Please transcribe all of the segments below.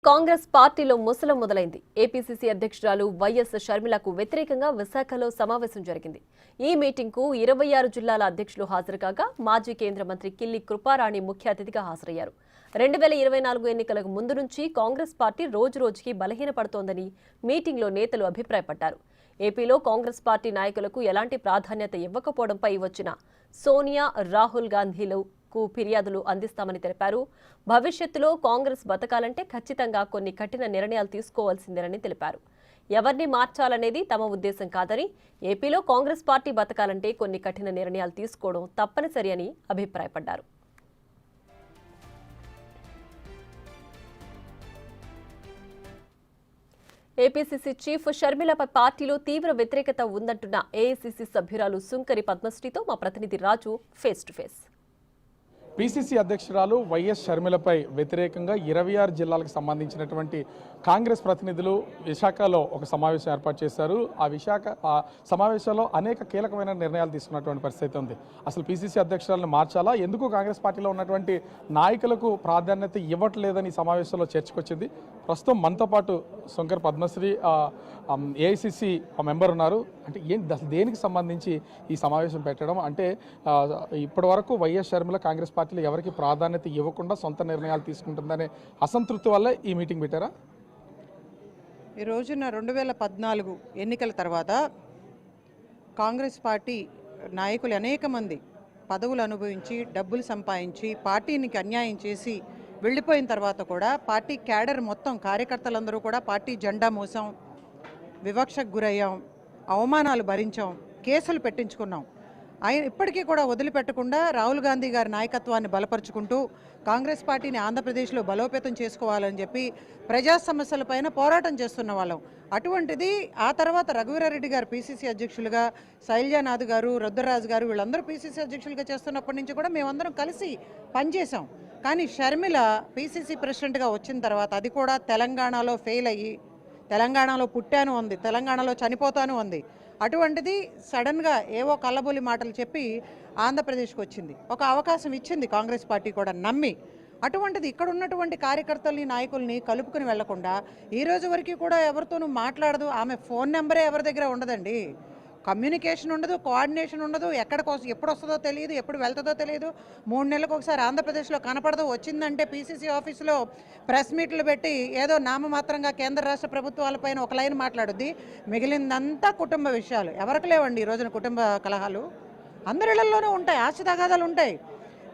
కాంగ్రెస్ పార్టీలో ముసలం మొదలైంది. ఏపీసీసీ అధ్యక్షురాలు వైఎస్ షర్మిలకు వ్యతిరేకంగా విశాఖలో సమావేశం జరిగింది. ఈ మీటింగ్కు 26 జిల్లాల అధ్యక్షులు హాజరు కాగా మాజీ కేంద్ర మంత్రి కిల్లి కృపారాణి ముఖ్య అతిథిగా హాజరయ్యారు. 2024 ఎన్నికలకు ముందు నుంచి కాంగ్రెస్ పార్టీ రోజురోజుకి బలహీనపడుతోందని మీటింగ్లో నేతలు అభిప్రాయపడ్డారు. ఏపీలో కాంగ్రెస్ పార్టీ నాయకులకు ఎలాంటి ప్రాధాన్యత ఇవ్వకపోవడంపై వచ్చిన సోనియా, రాహుల్ గాంధీలకు ఫిర్యాదులు అందిస్తామని తెలిపారు. భవిష్యత్తులో కాంగ్రెస్ బతకాలంటే ఖచ్చితంగా కొన్ని కఠిన నిర్ణయాలు తీసుకోవాల్సిందేనని తెలిపారు. ఎవరిని మార్చాలనేది తమ ఉద్దేశం కాదని, ఏపీలో కాంగ్రెస్ పార్టీ బతకాలంటే కొన్ని కఠిన నిర్ణయాలు తీసుకోవడం తప్పనిసరి అని అభిప్రాయపడ్డారు. ఏపీసీసీ చీఫ్ షర్మిలపై పార్టీలో తీవ్ర వ్యతిరేకత ఉందంటున్న ఏఐసీసీ సభ్యురాలు సుంకరి పద్మశ్రీతో మా ప్రతినిధి రాజు ఫేస్ టు ఫేస్. పీసీసీ అధ్యక్షురాలు వైఎస్ షర్మిలపై వ్యతిరేకంగా 26 జిల్లాలకు సంబంధించినటువంటి కాంగ్రెస్ ప్రతినిధులు విశాఖలో ఒక సమావేశం ఏర్పాటు చేశారు. ఆ సమావేశంలో అనేక కీలకమైన నిర్ణయాలు తీసుకున్నటువంటి పరిస్థితి ఉంది. అసలు పీసీసీ అధ్యక్షురాలను మార్చాలా, ఎందుకు కాంగ్రెస్ పార్టీలో ఉన్నటువంటి నాయకులకు ప్రాధాన్యత ఇవ్వట్లేదని సమావేశంలో చర్చకొచ్చింది. ప్రస్తుతం మనతో పాటు శంకర్ పద్మశ్రీ ఏఐసీసీ మెంబర్ ఉన్నారు. అంటే దేనికి సంబంధించి ఈ సమావేశం పెట్టడం అంటే ఇప్పటి వరకు వైఎస్ షర్మిల కాంగ్రెస్ పార్టీలో ఎవరికి ప్రాధాన్యత ఇవ్వకుండా సొంత నిర్ణయాలు తీసుకుంటుందనే అసంతృప్తి వల్ల ఈ మీటింగ్ పెట్టారా? ఈ రోజున 2014 ఎన్నికల తర్వాత కాంగ్రెస్ పార్టీ నాయకులు అనేక మంది పదవులు అనుభవించి డబ్బులు సంపాదించి పార్టీనికి అన్యాయం చేసి వెళ్ళిపోయిన తర్వాత కూడా పార్టీ క్యాడర్ మొత్తం కార్యకర్తలందరూ కూడా పార్టీ జెండా మోసాం, వివక్షకు గురయ్యాం, అవమానాలు భరించాం, కేసులు పెట్టించుకున్నాం. ఆయన ఇప్పటికీ కూడా వదిలిపెట్టకుండా రాహుల్ గాంధీ గారి నాయకత్వాన్ని బలపరుచుకుంటూ కాంగ్రెస్ పార్టీని ఆంధ్రప్రదేశ్లో బలోపేతం చేసుకోవాలని చెప్పి ప్రజా సమస్యలపైన పోరాటం చేస్తున్న వాళ్ళం. అటువంటిది ఆ తర్వాత రఘువీరారెడ్డి గారు పీసీసీ అధ్యక్షులుగా, శైలజానాథ్ గారు, రుద్రరాజు గారు వీళ్ళందరూ పీసీసీ అధ్యక్షులుగా చేస్తున్నప్పటి నుంచి కూడా మేమందరం కలిసి పనిచేసాం. కానీ షర్మిల పీసీసీ ప్రెసిడెంట్గా వచ్చిన తర్వాత అది కూడా తెలంగాణలో ఫెయిల్ అయ్యి, తెలంగాణలో పుట్టాను ఉంది, తెలంగాణలో చనిపోతాను ఉంది. అటువంటిది సడన్గా ఏవో కల్లబొలి మాటలు చెప్పి ఆంధ్రప్రదేశ్కి వచ్చింది. ఒక అవకాశం ఇచ్చింది కాంగ్రెస్ పార్టీ కూడా నమ్మి. అటువంటిది ఇక్కడ ఉన్నటువంటి కార్యకర్తల్ని, నాయకుల్ని కలుపుకుని వెళ్లకుండా ఈ రోజు వరకు కూడా ఎవరితోనూ మాట్లాడదు. ఆమె ఫోన్ నెంబరే ఎవరి దగ్గర ఉండదండి. కమ్యూనికేషన్ ఉండదు, కోఆర్డినేషన్ ఉండదు. ఎప్పుడు వస్తుందో తెలియదు, ఎప్పుడు వెళ్తుందో తెలియదు. 3 నెలలకు ఒకసారి ఆంధ్రప్రదేశ్లో కనపడదు. వచ్చిందంటే పీసీసీ ఆఫీసులో ప్రెస్ మీట్లు పెట్టి ఏదో నామమాత్రంగా కేంద్ర రాష్ట్ర ప్రభుత్వాలపైన ఒక లైన్ మాట్లాడుద్ది. మిగిలిందంతా కుటుంబ విషయాలు. ఎవరికి లేవండి ఈ రోజున కుటుంబ కలహాలు. అందరి ఇళ్లలోనూ ఉంటాయి, ఆస్తి తగాదాలు ఉంటాయి.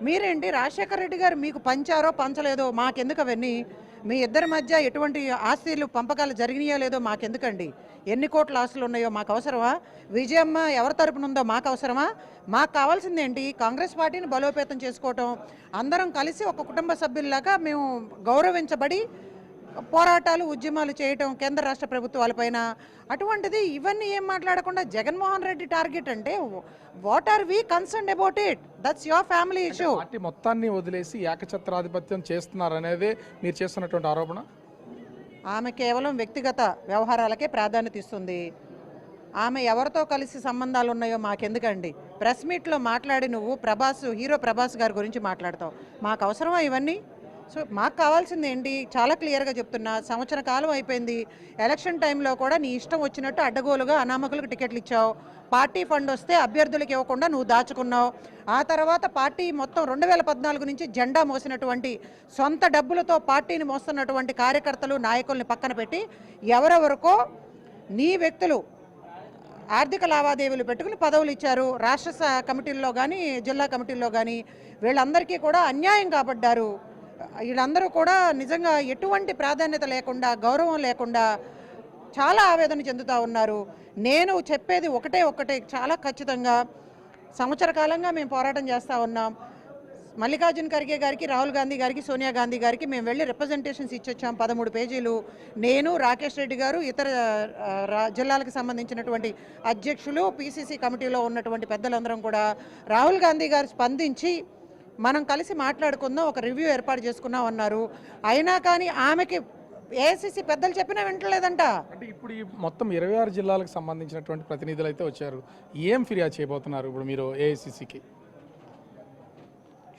మీరేంటి రాజశేఖర రెడ్డి గారు మీకు పంచారో పంచలేదో మాకెందుకు అవన్నీ? మీ ఇద్దరి మధ్య ఎటువంటి ఆస్తులు పంపకాలు జరిగినాయో లేదో మాకెందుకండి? ఎన్ని కోట్ల ఆస్తులు ఉన్నాయో మాకు అవసరమా? విజయమ్మ ఎవరి తరపున ఉందో మాకు అవసరమా? మాకు కావాల్సింది ఏంటి? కాంగ్రెస్ పార్టీని బలోపేతం చేసుకోవటం, అందరం కలిసి ఒక కుటుంబ సభ్యుల్లాగా మేము గౌరవించబడి పోరాటాలు, ఉద్యమాలు చేయటం కేంద్ర రాష్ట్ర ప్రభుత్వాలపైన. అటువంటిది ఇవన్నీ ఏం మాట్లాడకుండా జగన్మోహన్ రెడ్డి టార్గెట్ అంటే what are we concerned about it? That's your family issue. Party మొత్తాన్ని వదిలేసి ఏకఛత్రాధిపత్యం చేస్తున్నారు అనేది మీరు చేస్తున్నటువంటి ఆరోపణ. ఆమె కేవలం వ్యక్తిగత వ్యవహారాలకే ప్రాధాన్యత ఇస్తుంది. ఆమె ఎవరితో కలిసి సంబంధాలు ఉన్నాయో మాకెందుకండి? ప్రెస్ మీట్లో మాట్లాడి నువ్వు హీరో ప్రభాస్ గారి గురించి మాట్లాడతావు. మాకు అవసరమా ఇవన్నీ? సో మాకు కావాల్సింది ఏంటి? చాలా క్లియర్గా చెప్తున్నా. సంవత్సర కాలం అయిపోయింది. ఎలక్షన్ టైంలో కూడా నీ ఇష్టం వచ్చినట్టు అడ్డగోలుగా అనామకులకు టికెట్లు ఇచ్చావు. పార్టీ ఫండ్ వస్తే అభ్యర్థులకు ఇవ్వకుండా నువ్వు దాచుకున్నావు. ఆ తర్వాత పార్టీ మొత్తం 2014 నుంచి జెండా మోసినటువంటి, సొంత డబ్బులతో పార్టీని మోస్తున్నటువంటి కార్యకర్తలు, నాయకుల్ని పక్కన పెట్టి ఎవరెవరికో నీ వ్యక్తులు ఆర్థిక లావాదేవీలు పెట్టుకుని పదవులు ఇచ్చారు. రాష్ట్ర కమిటీల్లో కానీ, జిల్లా కమిటీల్లో కానీ వీళ్ళందరికీ కూడా అన్యాయం కాబడ్డారు. వీళ్ళందరూ కూడా నిజంగా ఎటువంటి ప్రాధాన్యత లేకుండా, గౌరవం లేకుండా చాలా ఆవేదన చెందుతూ ఉన్నారు. నేను చెప్పేది ఒకటే చాలా ఖచ్చితంగా. సంవత్సర కాలంగా మేము పోరాటం చేస్తూ ఉన్నాం. మల్లికార్జున ఖర్గే గారికి, రాహుల్ గాంధీ గారికి, సోనియా గాంధీ గారికి మేము వెళ్ళి రిప్రజెంటేషన్స్ ఇచ్చొచ్చాం. 13 పేజీలు. నేను, రాకేష్ రెడ్డి గారు, ఇతర జిల్లాలకు సంబంధించినటువంటి అధ్యక్షులు, పీసీసీ కమిటీలో ఉన్నటువంటి పెద్దలందరం కూడా రాహుల్ గాంధీ గారు స్పందించి మనం కలిసి మాట్లాడుకుందాం, ఒక రివ్యూ ఏర్పాటు చేసుకున్నాం అన్నారు. అయినా కానీ ఆమెకి ఏఐసీసీ పెద్దలు చెప్పినా వింటలేదంట. అంటే ఇప్పుడు ఈ మొత్తం 26 జిల్లాలకు సంబంధించినటువంటి ప్రతినిధులు అయితే వచ్చారు. ఏం ఫిర్యాదు చేయబోతున్నారు ఇప్పుడు మీరు ఏఐసీసీకి?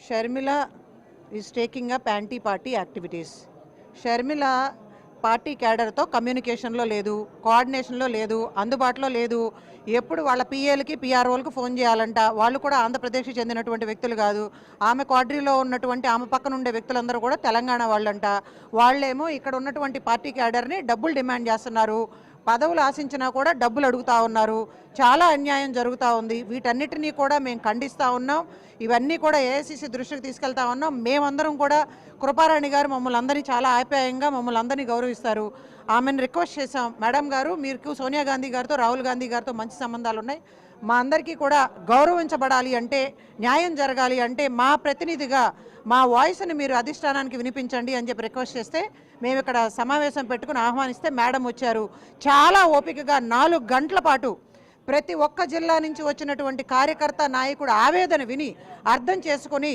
Sharmila is taking up anti party activities. Sharmila party క్యాడర్తో కమ్యూనికేషన్లో లేదు, కోఆర్డినేషన్లో లేదు, అందుబాటులో లేదు. ఎప్పుడు వాళ్ళ పిఏలకి పిఆర్ఓలకు ఫోన్ చేయాలంట. వాళ్ళు కూడా ఆంధ్రప్రదేశ్కి చెందినటువంటి వ్యక్తులు కాదు. ఆమె క్వాడ్రీలో ఉన్నటువంటి ఆమె పక్కన ఉండే వ్యక్తులందరూ కూడా తెలంగాణ వాళ్ళంట. వాళ్ళేమో ఇక్కడ ఉన్నటువంటి పార్టీ క్యాడర్ని డబ్బులు డిమాండ్ చేస్తున్నారు. పదవులు ఆశించినా కూడా డబ్బులు అడుగుతూ ఉన్నారు. చాలా అన్యాయం జరుగుతూ ఉంది. వీటన్నిటినీ కూడా మేము ఖండిస్తూ ఉన్నాం. ఇవన్నీ కూడా ఏఐసిసి దృష్టికి తీసుకెళ్తా ఉన్నాం. మేమందరం కూడా కృపారాణి గారు మమ్మల్ని అందరినీ చాలా ఆప్యాయంగా మమ్మల్ని అందరినీ గౌరవిస్తారు. ఆమెను రిక్వెస్ట్ చేశాం, మేడం గారు మీకు సోనియా గాంధీ గారితో రాహుల్ గాంధీ గారితో మంచి సంబంధాలు ఉన్నాయి, మా అందరికీ కూడా గౌరవించబడాలి అంటే, న్యాయం జరగాలి అంటే మా ప్రతినిధిగా మా వాయిస్ని మీరు అధిష్టానానికి వినిపించండి అని చెప్పి రిక్వెస్ట్ చేస్తే మేము ఇక్కడ సమావేశం పెట్టుకుని ఆహ్వానిస్తే మేడం వచ్చారు. చాలా ఓపికగా 4 గంటల పాటు ప్రతి ఒక్క జిల్లా నుంచి వచ్చినటువంటి కార్యకర్త నాయకుడు ఆవేదన విని అర్థం చేసుకుని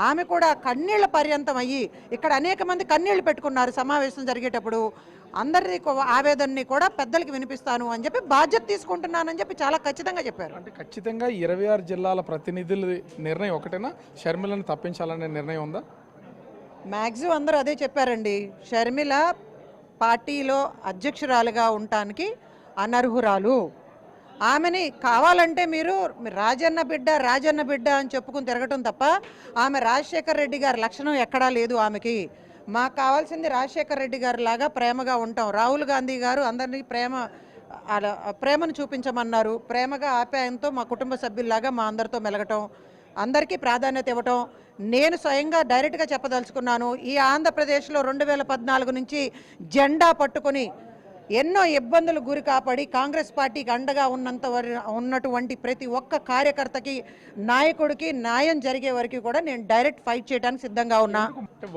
ఆమె కూడా కన్నీళ్ల పర్యంతం అయ్యి ఇక్కడ అనేక మంది కన్నీళ్లు పెట్టుకున్నారు సమావేశం జరిగేటప్పుడు. అందరి ఆవేదనని కూడా పెద్దలకి వినిపిస్తాను అని చెప్పి బాధ్యత తీసుకుంటున్నానని చెప్పి చాలా ఖచ్చితంగా చెప్పారు. అంటే ఖచ్చితంగా 26 జిల్లాల ప్రతినిధుల నిర్ణయం ఒకటేనా, షర్మిలను తప్పించాలనే నిర్ణయం ఉందా? మ్యాక్సిమం అందరూ అదే చెప్పారండి. షర్మిల పార్టీలో అధ్యక్షురాలుగా ఉండటానికి అనర్హురాలు. ఆమెని కావాలంటే మీరు రాజన్న బిడ్డ అని చెప్పుకుని తిరగటం తప్ప ఆమె రాజశేఖర్ రెడ్డి గారి లక్షణం ఎక్కడా లేదు ఆమెకి. మాకు కావాల్సింది రాజశేఖర్ రెడ్డి గారి లాగా ప్రేమగా ఉంటాం. రాహుల్ గాంధీ గారు అందరినీ ప్రేమను చూపించమన్నారు. ప్రేమగా ఆప్యాయంతో మా కుటుంబ సభ్యుల్లాగా మా అందరితో మెలగటం, అందరికీ ప్రాధాన్యత ఇవ్వటం. నేను స్వయంగా డైరెక్ట్గా చెప్పదలుచుకున్నాను, ఈ ఆంధ్రప్రదేశ్లో 2014 నుంచి జెండా పట్టుకొని ఎన్నో ఇబ్బందులు గురి కాపాడి కాంగ్రెస్ పార్టీకి అండగా ఉన్నటువంటి ప్రతి ఒక్క కార్యకర్తకి నాయకుడికి న్యాయం జరిగే వరకు కూడా నేను డైరెక్ట్ ఫైట్ చేయడానికి సిద్ధంగా ఉన్నా.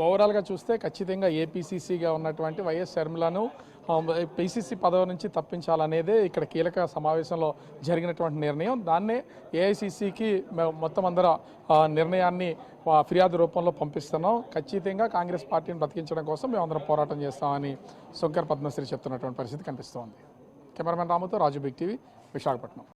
ఓవరాల్గా చూస్తే ఖచ్చితంగా ఏపీసీసీగా ఉన్నటువంటి వైఎస్ షర్మిలను పీసీసీ పదవి నుంచి తప్పించాలనేదే ఇక్కడ కీలక సమావేశంలో జరిగినటువంటి నిర్ణయం. దాన్నే ఏఐసీసీకి మొత్తం అందరూ నిర్ణయాన్ని ఫిర్యాదు రూపంలో పంపిస్తున్నాం. ఖచ్చితంగా కాంగ్రెస్ పార్టీని బ్రతికించడం కోసం మేము అందరం పోరాటం చేస్తామని శంకర్ పద్మశ్రీ చెప్తున్నటువంటి పరిస్థితి కనిపిస్తోంది. కెమెరామెన్ రాముతో రాజు బిగ్ టీవీ, విశాఖపట్నం.